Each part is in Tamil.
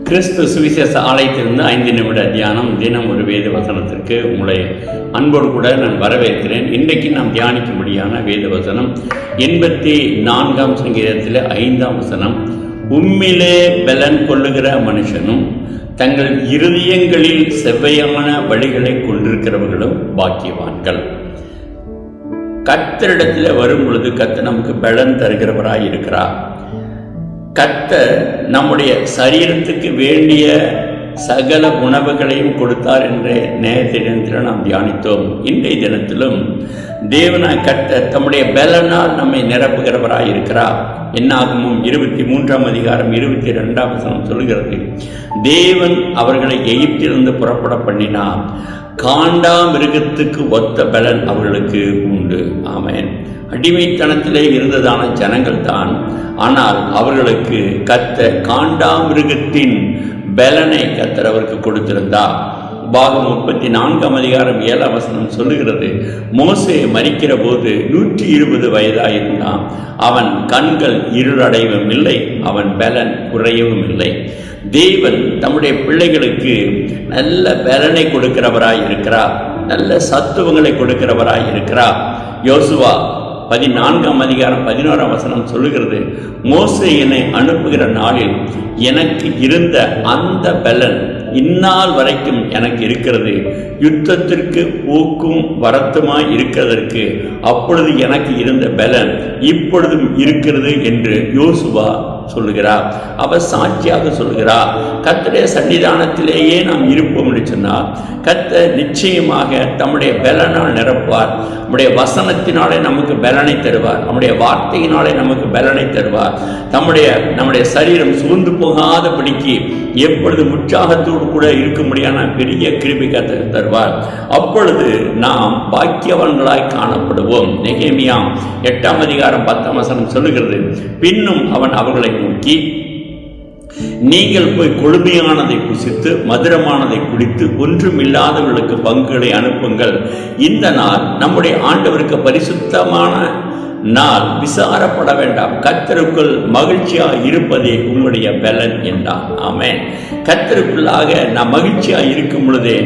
கிறிஸ்து சுவிசேஷ ஆலயத்திலிருந்து 5 நிமிட தியானம், தினம் ஒரு வேத வசனத்திற்கு உங்களை அன்போடு கூட நான் வரவேற்கிறேன். இன்றைக்கு நாம் தியானிக்கும்படியான வேத வசனம் 84ஆம் சங்கீதத்தில் 5ஆம் வசனம். உம்மிலே பலன் கொள்ளுகிற மனுஷனும் தங்கள் இருதயங்களில் செவ்வையான வழிகளை கொண்டிருக்கிறவர்களும் பாக்கியவான்கள். கர்த்தரிடத்தில் வரும் பொழுது கர்த்தர் நமக்கு பலன் தருகிறவராய் இருக்கிறார். கர்த்தர் நம்முடைய சரீரத்துக்கு வேண்டிய சகல உணவுகளையும் கொடுத்தார் என்ற நேரத்தை தினத்தில் நாம் தியானித்தோம். இன்றைய தினத்திலும் தேவனாய் கர்த்தர் தம்முடைய பலனால் நம்மை நிரப்புகிறவராய் இருக்கிறார். என்னாகமும் 23ஆம் அதிகாரம் 22ஆம் வசனம் சொல்கிறது, தேவன் அவர்களை எகிப்திலிருந்து புறப்பட பண்ணினார், காண்டாமிருகத்துக்கு ஒத்த பலன் அவர்களுக்கு உண்டு. ஆமென். அடிமைத்தனத்திலே இருந்ததான ஜனங்கள் தான், ஆனால் அவர்களுக்கு கர்த்தர் காண்டாமிருகத்தின் பலனை கர்த்தர் அவருக்கு கொடுத்திருந்தார். உபாகமம் 34ஆம் அதிகாரம் 7ஆம் வசனம் சொல்லுகிறது, மோசே மரிக்கிற போது 120 வயதாயிருந்தான். அவன் கண்கள் இருளடையவும் இல்லை, அவன் பலன் குறையவும் இல்லை. தேவன் தம்முடைய பிள்ளைகளுக்கு நல்ல பலனை கொடுக்கிறவராய் இருக்கிறார், நல்ல சத்துவங்களை கொடுக்கிறவராய் இருக்கிறார். யோசுவா 14ஆம் அதிகாரம் 11ஆம் வசனம் சொல்லுகிறது, மோசே என்னை அனுப்புகிற நாளில் எனக்கு இருந்த அந்த பலன் இந்நாள் வரைக்கும் எனக்கு இருக்கிறது. யுத்தத்திற்கு ஊக்கும் வரத்துமாய் இருக்கிறதற்கு அப்பொழுது எனக்கு இருந்த பலன் இப்பொழுதும் இருக்கிறது என்று யோசுவா சொல்லுகிறார். அவர் சாட்சியாக சொல்லுகிறார். கர்த்தருடைய சன்னிதானத்திலேயே நாம் இருப்போம் என்று சொன்னார், கர்த்தர் நிச்சயமாக தம்முடைய பலனால் நிரப்புவார். நம்முடைய வசனத்தினாலே நமக்கு பலனை தருவார், நம்முடைய வார்த்தையினாலே நமக்கு பலனை தருவார். நம்முடைய சரீரம் சூழ்ந்து போகாதபடிக்கு எப்பொழுது உற்சாகத்தோடு கூட இருக்கும்படியான பெரிய கிருபை கர்த்தர் தருவார். அப்பொழுது நாம் பாக்கியவான்களாய் காணப்படுவோம். நெகேமியா 8ஆம் அதிகாரம் 10ஆம் வசனம் சொல்லுகிறது, பின்னும் அவன் அவர்களை நோக்கி, நீங்கள் போய் கொழுமையானதை புசித்து மதுரமானதை குடித்து ஒன்றுமில்லாதவர்களுக்கு பங்குகளை அனுப்புங்கள். இந்த நாள் நம்முடைய ஆண்டவருக்கு பரிசுத்தமான நாள், விசாரப்பட வேண்டாம். கர்த்தருக்குள் மகிழ்ச்சியாக இருப்பதே உங்களுடைய பலன் என்றார். ஆமென். கர்த்தருக்குள்ளாக நாம் மகிழ்ச்சியாக இருக்கும் பொழுதே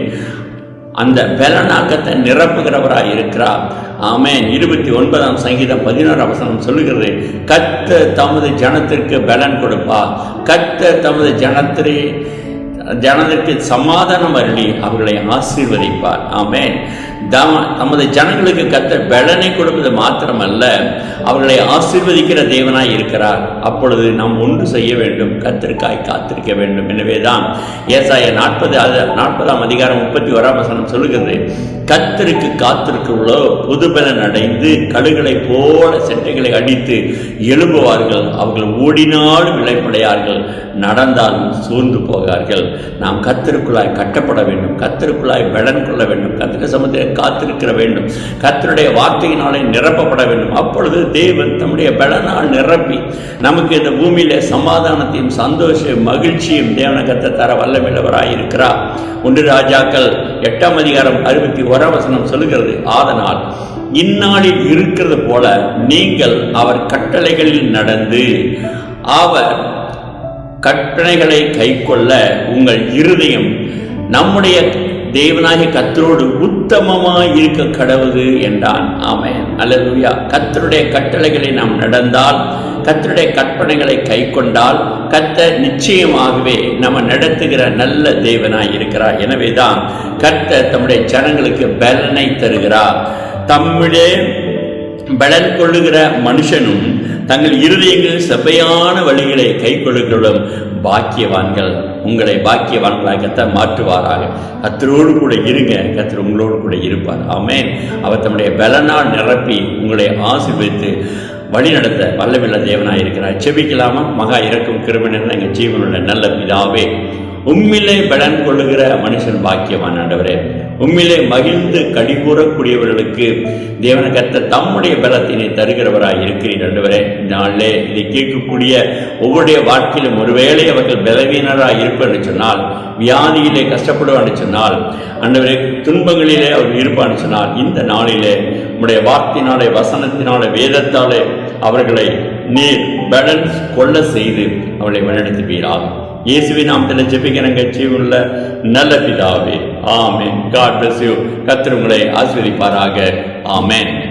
அந்த பலனாக்கத்தை நிரப்புகிறவராய் இருக்கிறார். ஆமென். 29ஆம் சங்கீதம் 16ஆம் வசனம் சொல்லுகிறது, கர்த்தர் தமது ஜனத்திற்கு பலன் கொடுப்பார், கர்த்தர் தமது ஜனத்திற்கு சமாதானம் அருளி அவர்களை ஆசீர்வதிப்பார். ஆமென். நமது ஜனங்களுக்கு கர்த்தர் பலனை கொடுப்பது மாத்திரமல்ல, அவர்களை ஆசீர்வதிக்கிற தேவனாய் இருக்கிறார். அப்பொழுது நாம் ஒன்று செய்ய வேண்டும், கர்த்தருக்காய் காத்திருக்க வேண்டும். எனவேதான் ஏசாயா 40ஆம் அதிகாரம் 31ஆம் வசனம் சொல்லுகிறது, கர்த்தருக்கு காத்திருக்கிறவர்களோ புது பலன் அடைந்து கழுகளை போல செட்டைகளை அடித்து எழும்புவார்கள், அவர்கள் ஓடினாலும் இளைப்படையார்கள், நடந்தாலும் சோர்ந்து போகார்கள். நாம் கர்த்தருக்குள்ளாய் கட்டப்பட வேண்டும், கர்த்தருக்குள்ளாய் பலன் கொள்ள வேண்டும், கர்த்தருடைய சமூகத்தில் காத்திருக்க வேண்டும், கர்த்தருடைய வார்த்தையினாலே நிரப்பப்பட வேண்டும். அப்பொழுது தேவன் தம்முடைய பலனால் நிரப்பி நமக்கு இந்த பூமியில சமாதானத்தையும் சந்தோஷம் மகிழ்ச்சியும் தேவன கர்த்தர் தர வல்லமையுள்ளவராய் இருக்கிறார். 1 ராஜாக்கள் 8ஆம் அதிகாரம் 61ஆம் வசனம் சொல்லுகிறது, ஆதலால் இந்நாளில் இருக்கிறது போல நீங்கள் அவர் கட்டளைகளில் நடந்து அவர் கட்டளைகளை கைக்கொள்ள உங்கள் இருதயம் நம்முடைய தேவனாகிய கர்த்தரோடு உத்தமமாய் இருக்க கடவுது என்றான். ஆமென். அல்லேலூயா. கர்த்தருடைய கட்டளைகளை நாம் நடந்தால், கர்த்தருடைய கற்பனைகளை கை கொண்டால், கர்த்தர் நிச்சயமாகவே நம்ம நடத்துகிற நல்ல தேவனாய் இருக்கிறார். எனவேதான் கர்த்தர் தம்முடைய ஜனங்களுக்கு பலனை தருகிறார். தம்முடைய பலன் கொள்ளுகிற மனுஷனும் தங்கள் இருதயங்களில் செவ்வையான வழிகளை கை கொள்ளுகிறவர்களும் பாக்கியவான்கள். உங்களை பாக்கியவான்களாக கர்த்தர் மாற்றுவாராக. கர்த்தரோடு கூட இருங்க, கர்த்தர் உங்களோடு கூட இருப்பார். ஆமென். அவர் தம்முடைய பலனால் நிரப்பி உங்களை ஆசீர்வதித்து வழி நடத்த வல்லமையுள்ள தேவனாய் இருக்கிறார். செபிக்கலாமா? மகா இரக்கம் கிருபை நிறைந்த எங்கள் ஜீவனுள்ள நல்ல பிதாவே, உம்மிலே பலன் கொள்ளுகிற மனுஷன் பாக்கியவான். ஆண்டவரே, உம்மிலே மகிழ்ந்து கடிகூறக்கூடியவர்களுக்கு தேவன கர்த்தர் தம்முடைய பலத்தினை தருகிறவராய் இருக்கிறீர். ஆண்டவரே, இந்த நாளிலே இதை கேட்கக்கூடிய ஒவ்வொருடைய வாழ்க்கையிலும் ஒருவேளை அவர்கள் பலவீனராக இருப்பார் என்று சொன்னால், வியாதியிலே கஷ்டப்படுவார் என்று சொன்னால், ஆண்டவரே துன்பங்களிலே அவர் இருப்பார் என்று சொன்னால், இந்த நாளிலே உம்முடைய வார்த்தையினாலே, வசனத்தினாலே, வேதத்தாலே அவர்களை நீர் பலன் கொள்ள செய்து அவர்களை வழிநடத்துவீராக. இயேசுவின் நாமத்தில் ஜெபிக்கிறங்க ஜீவனுள்ள நல்ல பிதாவே. ஆமென். God bless you. கர்த்தர் உங்களை ஆசீர்வதிப்பாராக. ஆமென்.